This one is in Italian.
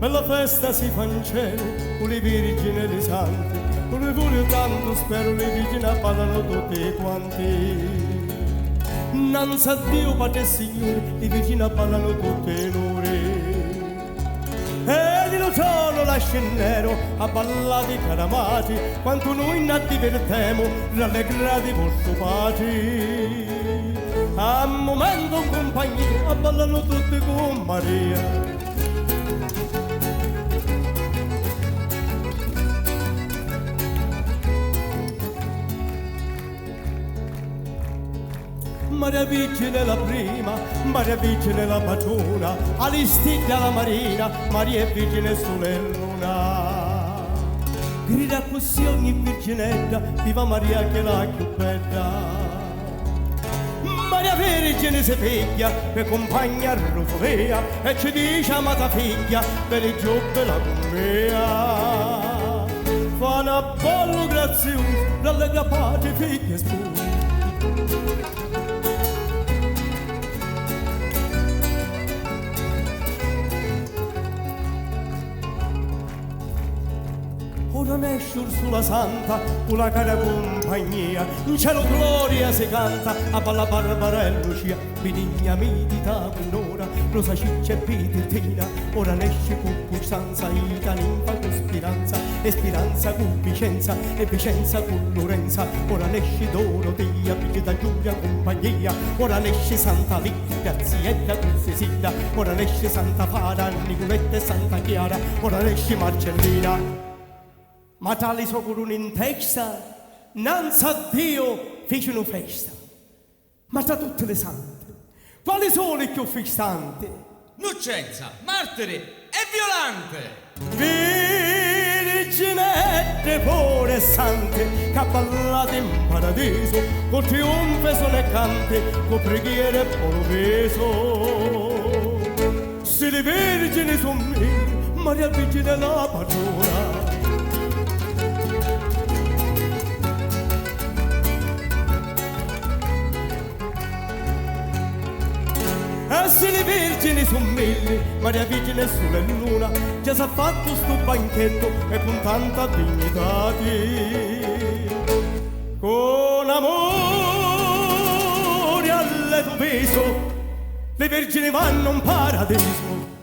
per la festa si fa in cielo, con le virgini e le santi, con le pure tanto spero le virgini ballano tutti quanti. Nanza a Dio, Padre e Signore, le virgini ballano tutte l'ore. E di lo solo lascia in nero a ballati caramati, quanto noi ne divertiamo, rallegrati vostro pace. A momento in compagnia ballano tutti con Maria. Maria Vigile la prima, Maria Vigile la patrona, Aristiglia la marina, Maria è Vigile sole e luna. Grida così ogni virginetta, viva Maria che è la più bella. Maria Vergine si piglia, per compagna Rosolea, e ci dice amata figlia, per il giubbe la convea. Fa una ballo grazioso, rallegra pace, figlia e sposi. Ora esce Ursula Santa, con la cara compagnia, in cielo gloria si canta, a balla Barbara e Lucia, Benigna medita un'ora, Rosa Ciccia e Petrina, ora esce con Costanza, Ita ninfa con Speranza, e Speranza con Vicenza, e Vicenza con Lorenza, ora esce Dorotea, Brigida Giulia compagnia, ora esce Santa Lidia, Graziella con Cecilia, ora esce Santa Fara, Nicoletta e Santa Chiara, ora esce Marcellina. Ma tali soccorrono in testa, innanzi a Dio fece una festa. Ma tra tutte le sante, quali sono le più festanti? Nucenza, martiri e violante. Virginette pure sante, che ballate in paradiso, col trionfo sono e cante, con preghiere e buono peso. Se le vergini sono mille, Maria Vergine la patrona. E se le vergini son mille, Maria Vergine e Sole e Luna, già s'ha fatto sto banchetto e con tanta dignità. Con amore al lieto peso, le vergini vanno in paradiso.